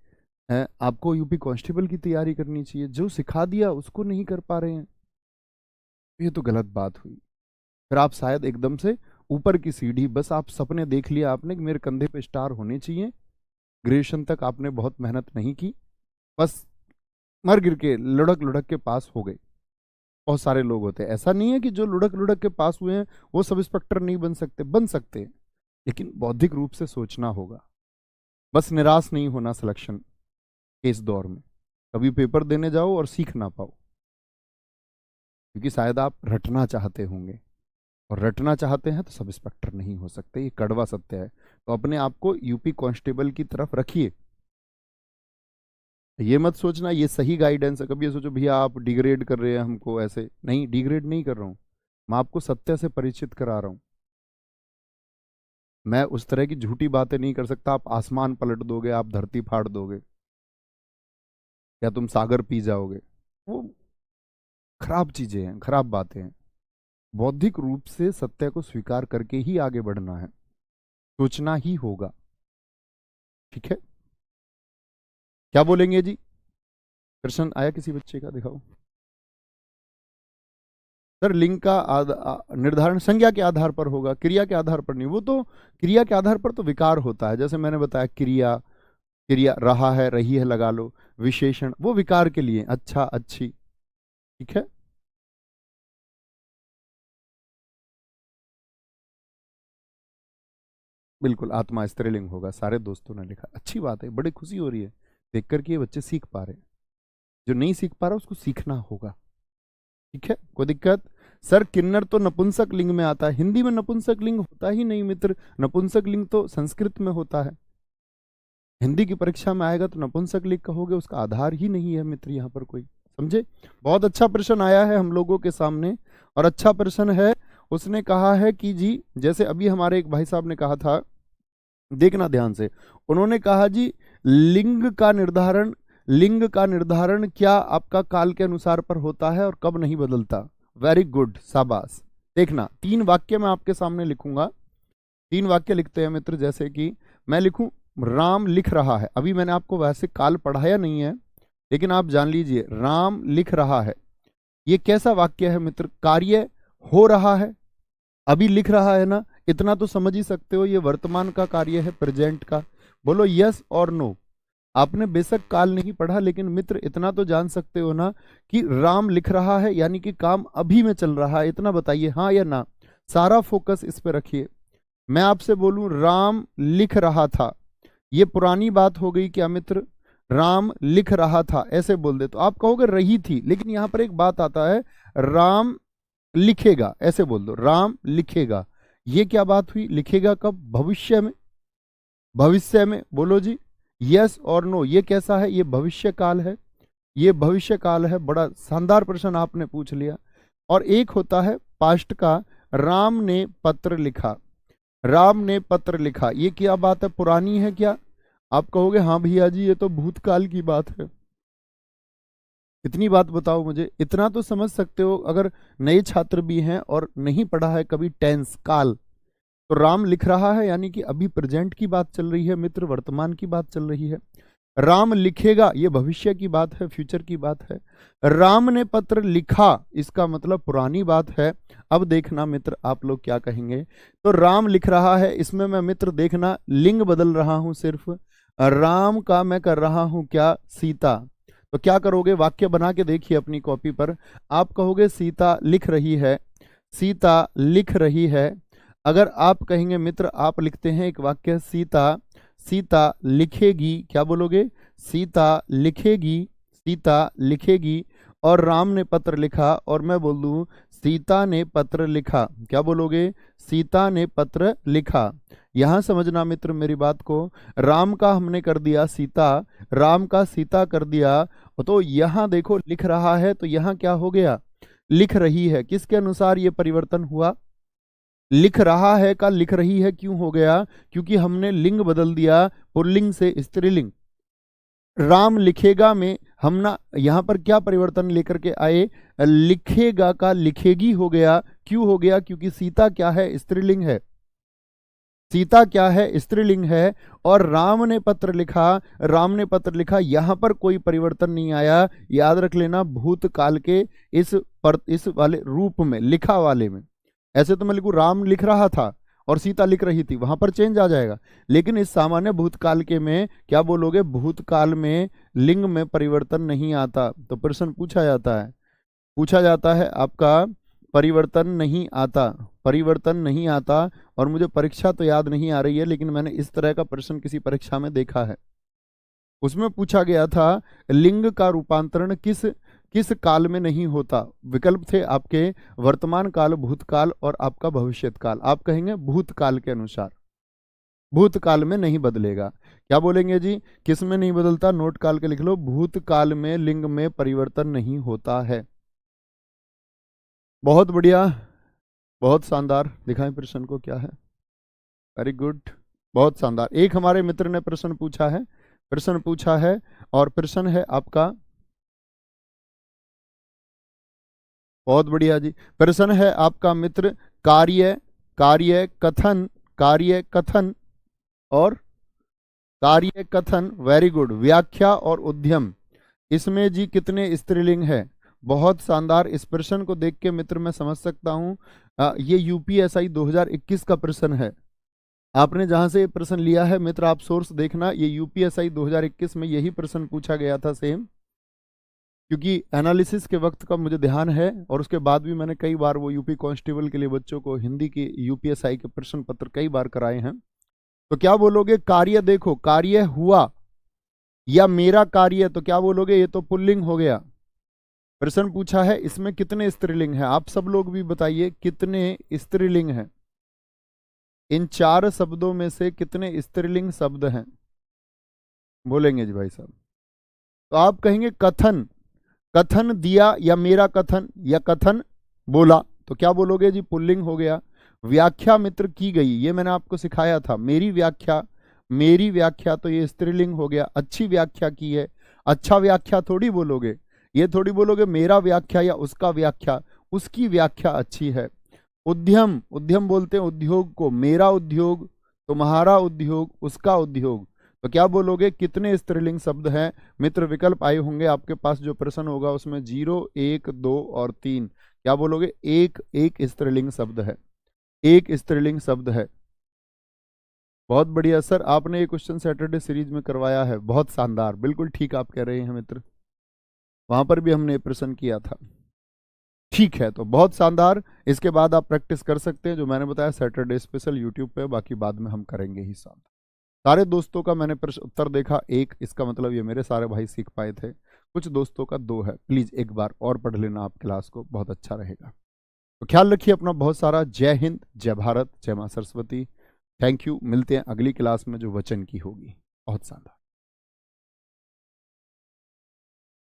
S1: आपको यूपी कांस्टेबल की तैयारी करनी चाहिए, जो सिखा दिया उसको नहीं कर पा रहे हैं, ये तो गलत बात हुई। फिर आप शायद एकदम से ऊपर की सीढ़ी, बस आप सपने देख लिया आपने कि मेरे कंधे पे स्टार होने चाहिए, ग्रेजुएशन तक आपने बहुत मेहनत नहीं की, बस मर गिर के लुढ़क लुढ़क के पास हो गए। बहुत सारे लोग होते हैं, ऐसा नहीं है कि जो लुढ़क लुढ़क के पास हुए हैं वो सब इंस्पेक्टर नहीं बन सकते, बन सकते हैं, लेकिन बौद्धिक रूप से सोचना होगा। बस निराश नहीं होना सिलेक्शन के इस दौर में, कभी पेपर देने जाओ और सीख ना पाओ, क्योंकि शायद आप रटना चाहते होंगे, और रटना चाहते हैं तो सब इंस्पेक्टर नहीं हो सकते, ये कड़वा सत्य है। तो अपने आप को यूपी कांस्टेबल की तरफ रखिए। ये मत सोचना ये सही गाइडेंस है, कभी ये सोचो भैया आप डिग्रेड कर रहे हैं हमको, ऐसे नहीं, डिग्रेड नहीं कर रहा हूं, मैं आपको सत्य से परिचित करा रहा हूं। मैं उस तरह की झूठी बातें नहीं कर सकता, आप आसमान पलट दोगे, आप धरती फाड़ दोगे, या तुम सागर पी जाओगे, वो खराब चीजें हैं, खराब बातें हैं। बौद्धिक रूप से सत्य को स्वीकार करके ही आगे बढ़ना है, सोचना ही होगा। ठीक है, क्या बोलेंगे जी? प्रश्न आया किसी बच्चे का? दिखाओ सर। लिंग का निर्धारण संज्ञा के आधार पर होगा, क्रिया के आधार पर नहीं। वो तो क्रिया के आधार पर तो विकार होता है, जैसे मैंने बताया क्रिया, क्रिया रहा है, रही है लगा लो, विशेषण वो विकार के लिए, अच्छा अच्छी। ठीक है, बिल्कुल आत्मा स्त्रीलिंग होगा, सारे दोस्तों ने लिखा, अच्छी बात है, बड़ी खुशी हो रही है देख करके ये बच्चे सीख पा रहे हैं। जो नहीं सीख पा रहा उसको सीखना होगा। ठीक है, कोई दिक्कत? सर किन्नर तो नपुंसक लिंग में आता है, हिंदी में नपुंसक लिंग होता ही नहीं मित्र, नपुंसक लिंग तो संस्कृत में होता है, हिंदी की परीक्षा में आएगा तो नपुंसक लिंग कहोगे, उसका आधार ही नहीं है मित्र यहाँ पर कोई। समझे? बहुत अच्छा प्रश्न आया है हम लोगों के सामने, और अच्छा प्रश्न है। उसने कहा है कि जी, जैसे अभी हमारे एक भाई साहब ने कहा था, देखना ध्यान से, उन्होंने कहा जी लिंग का निर्धारण क्या आपका काल के अनुसार पर होता है और कब नहीं बदलता? वेरी गुड, शाबाश। देखना 3 वाक्य मैं आपके सामने लिखूंगा, 3 वाक्य लिखते हैं मित्र। जैसे कि मैं लिखूं राम लिख रहा है, अभी मैंने आपको वैसे काल पढ़ाया नहीं है, लेकिन आप जान लीजिए राम लिख रहा है, ये कैसा वाक्य है मित्र? कार्य हो रहा है, अभी लिख रहा है ना, इतना तो समझ ही सकते हो ये वर्तमान का कार्य है, प्रेजेंट का। बोलो यस और नो। आपने बेशक काल नहीं पढ़ा, लेकिन मित्र इतना तो जान सकते हो ना कि राम लिख रहा है यानी कि काम अभी में चल रहा है, इतना बताइए हाँ या ना। सारा फोकस इस पे रखिए। मैं आपसे बोलूं राम लिख रहा था, ये पुरानी बात हो गई क्या मित्र? राम लिख रहा था ऐसे बोल दे तो आप कहोगे रही थी, लेकिन यहां पर एक बात आता है, राम लिखेगा ऐसे बोल दो, राम लिखेगा। ये क्या बात हुई? लिखेगा कब? भविष्य में, भविष्य में। बोलो जी यस और नो, ये कैसा है? ये भविष्य काल है, ये भविष्य काल है। बड़ा शानदार प्रश्न आपने पूछ लिया। और एक होता है पास्ट का, राम ने पत्र लिखा, राम ने पत्र लिखा, ये क्या बात है? पुरानी है क्या? आप कहोगे हाँ भैया जी ये तो भूतकाल की बात है। इतनी बात बताओ मुझे, इतना तो समझ सकते हो अगर नए छात्र भी हैं और नहीं पढ़ा है कभी टेंस काल, तो राम लिख रहा है यानी कि अभी प्रेजेंट की बात चल रही है मित्र, वर्तमान की बात चल रही है। राम लिखेगा ये भविष्य की बात है, फ्यूचर की बात है। राम ने पत्र लिखा इसका मतलब पुरानी बात है। अब देखना मित्र आप लोग क्या कहेंगे। तो राम लिख रहा है, इसमें मैं मित्र देखना लिंग बदल रहा हूं सिर्फ, राम का मैं कर रहा हूं क्या? सीता। तो क्या करोगे? वाक्य बना के देखिए अपनी कॉपी पर। आप कहोगे सीता लिख रही है, सीता लिख रही है। अगर आप कहेंगे मित्र, आप लिखते हैं एक वाक्य सीता, सीता लिखेगी, क्या बोलोगे? सीता लिखेगी, सीता लिखेगी। और राम ने पत्र लिखा, और मैं बोल दूं सीता ने पत्र लिखा, क्या बोलोगे? सीता ने पत्र लिखा। यहां समझना मित्र मेरी बात को, राम का हमने कर दिया सीता, राम का सीता कर दिया, तो यहां देखो लिख रहा है, तो यहां क्या हो गया? लिख रही है। किसके अनुसार ये परिवर्तन हुआ? लिख रहा है का लिख रही है क्यों हो गया? क्योंकि हमने लिंग बदल दिया पुल्लिंग से स्त्रीलिंग। राम लिखेगा में हम ना यहां पर क्या परिवर्तन लेकर के आए? लिखेगा का लिखेगी हो गया। क्यों हो गया? क्योंकि सीता क्या है? स्त्रीलिंग है। सीता क्या है? स्त्रीलिंग है। और राम ने पत्र लिखा, राम ने पत्र लिखा, यहां पर कोई परिवर्तन नहीं आया। याद रख लेना, भूतकाल के इस वाले रूप में, लिखा वाले में। ऐसे तो मैं लिखूं राम लिख रहा था और सीता लिख रही थी, वहां पर चेंज आ जाएगा। लेकिन इस सामान्य भूतकाल के में क्या बोलोगे? भूतकाल में लिंग में परिवर्तन नहीं आता। तो प्रश्न पूछा जाता है आपका परिवर्तन नहीं आता, परिवर्तन नहीं आता। और मुझे परीक्षा तो याद नहीं आ रही है, लेकिन मैंने इस तरह का प्रश्न किसी परीक्षा में देखा है। उसमें पूछा गया था लिंग का रूपांतरण किस किस काल में नहीं होता। विकल्प थे आपके वर्तमान काल, भूतकाल और आपका भविष्यत काल। आप कहेंगे भूतकाल के अनुसार, भूतकाल में नहीं बदलेगा। क्या बोलेंगे जी? किस में नहीं बदलता? नोट काल के लिख लो, भूतकाल में लिंग में परिवर्तन नहीं होता है। बहुत बढ़िया, बहुत शानदार। दिखाएं प्रश्न को क्या है। वेरी गुड, बहुत शानदार। एक हमारे मित्र ने प्रश्न पूछा है, और प्रश्न है आपका, बहुत बढ़िया जी। प्रश्न है आपका मित्र, कार्य कार्य कथन और कार्य कथन, वेरी गुड, व्याख्या और उद्यम, इसमें जी कितने स्त्रीलिंग है? बहुत शानदार। इस प्रश्न को देख के मित्र मैं समझ सकता हूं ये यूपीएसआई 2021 का प्रश्न है। आपने जहां से ये प्रश्न लिया है मित्र, आप सोर्स देखना, ये यूपीएसआई 2021 में यही प्रश्न पूछा गया था सेम। क्योंकि एनालिसिस के वक्त का मुझे ध्यान है, और उसके बाद भी मैंने कई बार वो यूपी कांस्टेबल के लिए बच्चों को हिंदी की यूपीएसआई के प्रश्न पत्र कई बार कराए हैं। तो क्या बोलोगे? कार्य, देखो कार्य हुआ या मेरा कार्य, तो क्या बोलोगे? ये तो पुल्लिंग हो गया। प्रश्न पूछा है इसमें कितने स्त्रीलिंग हैं? आप सब लोग भी बताइए कितने स्त्रीलिंग हैं। इन 4 शब्दों में से कितने स्त्रीलिंग शब्द हैं? बोलेंगे जी भाई साहब। तो आप कहेंगे कथन, कथन दिया या मेरा कथन या कथन बोला, तो क्या बोलोगे जी? पुल्लिंग हो गया। व्याख्या मित्र की गई, ये मैंने आपको सिखाया था, मेरी व्याख्या, तो ये स्त्रीलिंग हो गया। अच्छी व्याख्या की है, अच्छा व्याख्या थोड़ी बोलोगे, ये थोड़ी बोलोगे मेरा व्याख्या या उसका व्याख्या, उसकी व्याख्या अच्छी है। उद्यम, उद्यम बोलते हैं उद्योग को, मेरा उद्योग, तुम्हारा उद्योग, उसका उद्योग, तो क्या बोलोगे? कितने स्त्रीलिंग शब्द हैं मित्र? विकल्प आए होंगे आपके पास, जो प्रश्न होगा उसमें 0, 1, 2 और 3। क्या बोलोगे? एक स्त्रीलिंग शब्द है, एक स्त्रीलिंग शब्द है। बहुत बढ़िया सर, आपने ये क्वेश्चन सैटरडे सीरीज में करवाया है, बहुत शानदार, बिल्कुल ठीक आप कह रहे हैं मित्र, वहां पर भी हमने ये प्रश्न किया था। ठीक है, तो बहुत शानदार। इसके बाद आप प्रैक्टिस कर सकते हैं, जो मैंने बताया सैटरडे स्पेशल यूट्यूब पे, बाकी बाद में हम करेंगे ही साथ। सारे दोस्तों का मैंने प्रश्न उत्तर देखा एक, इसका मतलब ये मेरे सारे भाई सीख पाए थे। कुछ दोस्तों का 2 है, प्लीज एक बार और पढ़ लेना आप क्लास को, बहुत अच्छा रहेगा। तो ख्याल रखिए अपना बहुत सारा। जय हिंद, जय भारत, जय मां सरस्वती। Thank you. मिलते हैं अगली क्लास में जो वचन की होगी। बहुत शानदार।